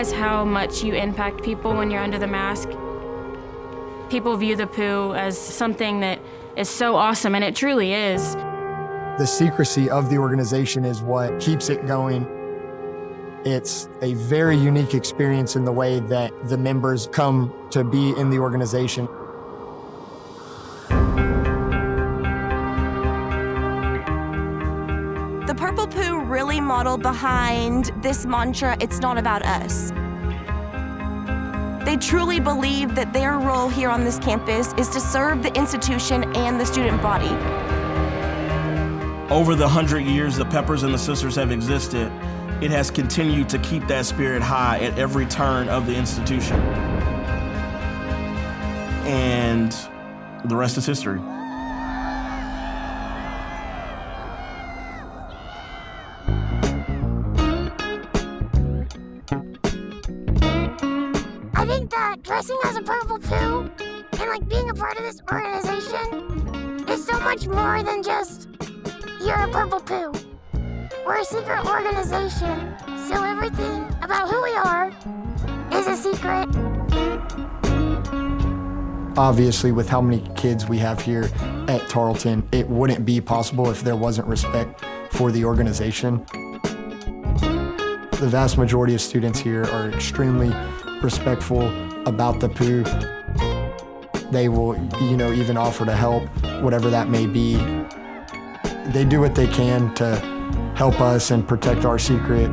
realize how much you impact people when you're under the mask. People view the poo as something that is so awesome, and it truly is. The secrecy of the organization is what keeps it going. It's a very unique experience in the way that the members come to be in the organization. The Purple Poo really modeled behind this mantra, "It's not about us." They truly believe that their role here on this campus is to serve the institution and the student body. Over the 100 years the Peppers and the Sisters have existed, it has continued to keep that spirit high at every turn of the institution. And the rest is history. I think that dressing as a Purple Poo and being a part of this organization is so much more than just you're a Purple Poo. We're a secret organization, so everything about who we are is a secret. Obviously, with how many kids we have here at Tarleton, it wouldn't be possible if there wasn't respect for the organization. The vast majority of students here are extremely respectful about the poo. They will, even offer to help, whatever that may be. They do what they can to help us and protect our secret.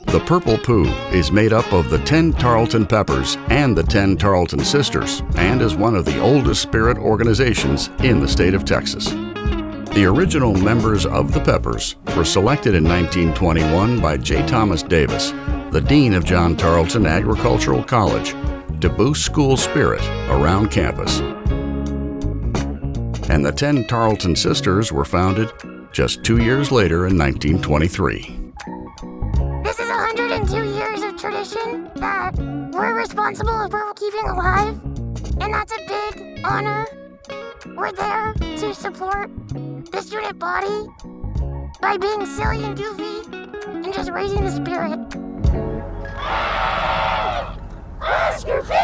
The Purple Poo is made up of the 10 Tarleton Peppers and the 10 Tarleton Sisters, and is one of the oldest spirit organizations in the state of Texas. The original members of the Peppers were selected in 1921 by J. Thomas Davis, the Dean of John Tarleton Agricultural College, to boost school spirit around campus. And the 10 Tarleton Sisters were founded just 2 years later in 1923. This is 102 years of tradition that we're responsible for keeping alive, and that's a big honor. We're there to support the student body by being silly and goofy and just raising the spirit. Oscar P!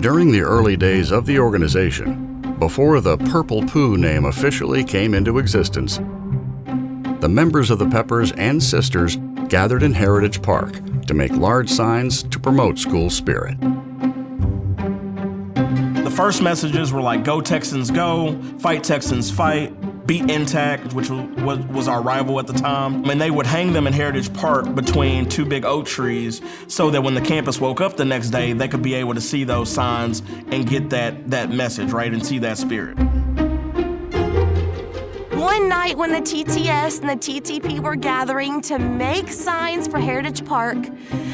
During the early days of the organization, before the Purple Poo name officially came into existence, the members of the Peppers and Sisters gathered in Heritage Park to make large signs to promote school spirit. The first messages were like, "Go Texans go," "Fight Texans fight," "Beat Intact," which was our rival at the time. And they would hang them in Heritage Park between two big oak trees so that when the campus woke up the next day, they could be able to see those signs and get that message, right, and see that spirit. One night when the TTS and the TTP were gathering to make signs for Heritage Park,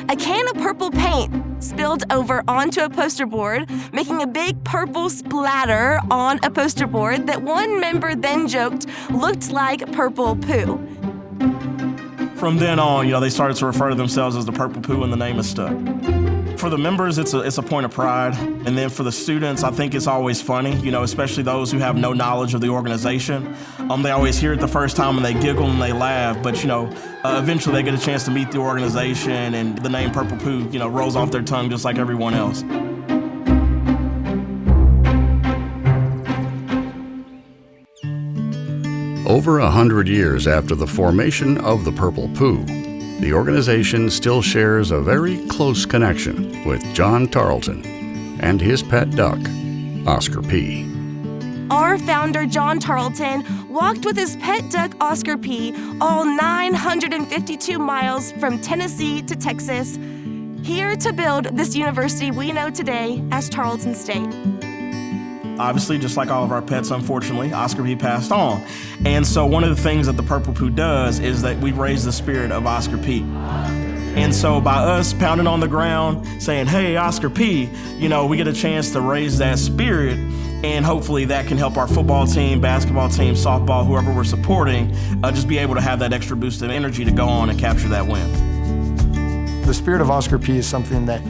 a can of purple paint spilled over onto a poster board, making a big purple splatter on a poster board that one member then joked looked like Purple Poo. From then on, they started to refer to themselves as the Purple Poo, and the name is stuck. For the members, it's a point of pride. And then for the students, I think it's always funny, especially those who have no knowledge of the organization. They always hear it the first time and they giggle and they laugh, but eventually they get a chance to meet the organization, and the name Purple Poo, rolls off their tongue just like everyone else. Over 100 years after the formation of the Purple Poo, the organization still shares a very close connection with John Tarleton and his pet duck, Oscar P. Our founder, John Tarleton, walked with his pet duck, Oscar P., all 952 miles from Tennessee to Texas, here to build this university we know today as Tarleton State. Obviously, just like all of our pets, unfortunately, Oscar P. passed on. And so one of the things that the Purple Poo does is that we raise the spirit of Oscar P. And so by us pounding on the ground, saying, "Hey, Oscar P," we get a chance to raise that spirit, and hopefully that can help our football team, basketball team, softball, whoever we're supporting, just be able to have that extra boost of energy to go on and capture that win. The spirit of Oscar P is something that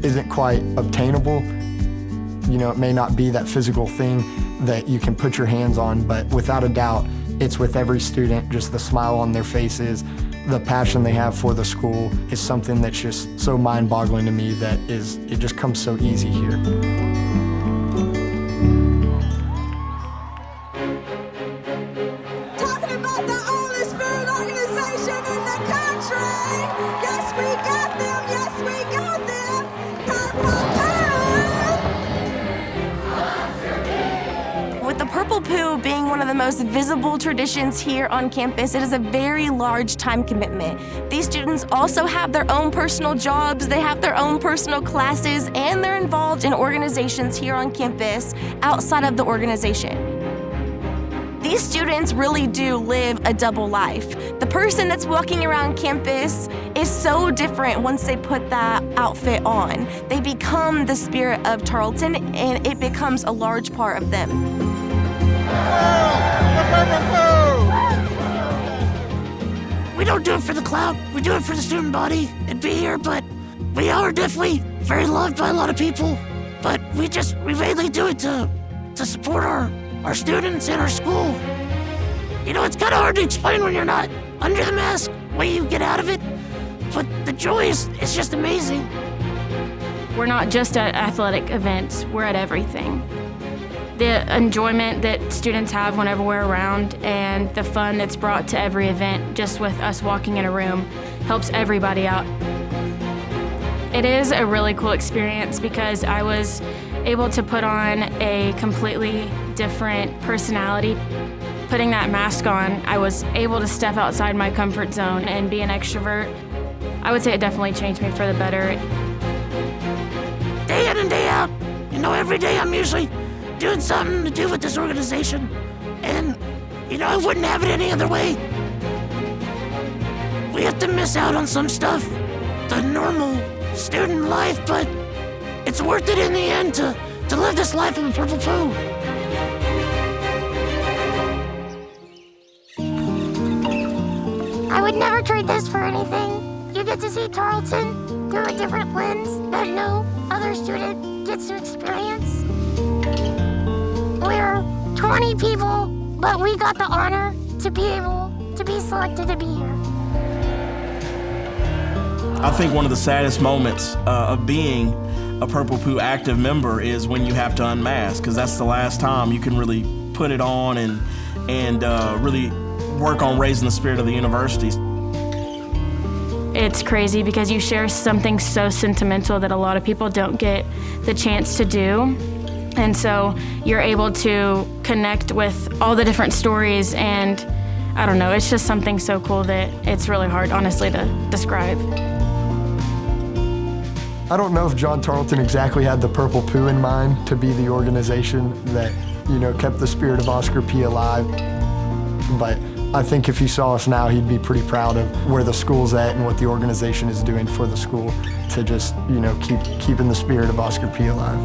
isn't quite obtainable. It may not be that physical thing that you can put your hands on, but without a doubt, It's with every student, just the smile on their faces, the passion they have for the school is something that's just so mind-boggling to me that it just comes so easy here. Talking about the oldest spirit organization in the country. Yes, we got them. Yes, we got them. Purple Poo. With the Purple Poo being one of the most visible traditions here on campus, it is a very large time commitment. These students also have their own personal jobs, they have their own personal classes, and they're involved in organizations here on campus outside of the organization. These students really do live a double life. The person that's walking around campus is so different once they put that outfit on. They become the spirit of Tarleton, and it becomes a large part of them. We don't do it for the clout, we do it for the student body and be here, but we are definitely very loved by a lot of people. But we mainly do it to support our students and our school. You know, it's kind of hard to explain when you're not under the mask, what you get out of it, but the joy is just amazing. We're not just at athletic events, we're at everything. The enjoyment that students have whenever we're around and the fun that's brought to every event just with us walking in a room helps everybody out. It is a really cool experience because I was able to put on a completely different personality. Putting that mask on, I was able to step outside my comfort zone and be an extrovert. I would say it definitely changed me for the better. Day in and day out, you know, every day I'm usually doing something to do with this organization. And, you know, I wouldn't have it any other way. We have to miss out on some stuff, the normal student life, but it's worth it in the end to live this life in the Purple Poo. I would never trade this for anything. You get to see Tarleton through a different lens that no other student gets to experience. We're 20 people, but we got the honor to be able to be selected to be here. I think one of the saddest moments of being a Purple Poo active member is when you have to unmask, because that's the last time you can really put it on and really work on raising the spirit of the university. It's crazy because you share something so sentimental that a lot of people don't get the chance to do. And so you're able to connect with all the different stories, and I don't know, it's just something so cool that it's really hard, honestly, to describe. I don't know if John Tarleton exactly had the Purple Poo in mind to be the organization that, you know, kept the spirit of Oscar P. alive. But I think if he saw us now, he'd be pretty proud of where the school's at and what the organization is doing for the school to just, you know, keeping the spirit of Oscar P. alive.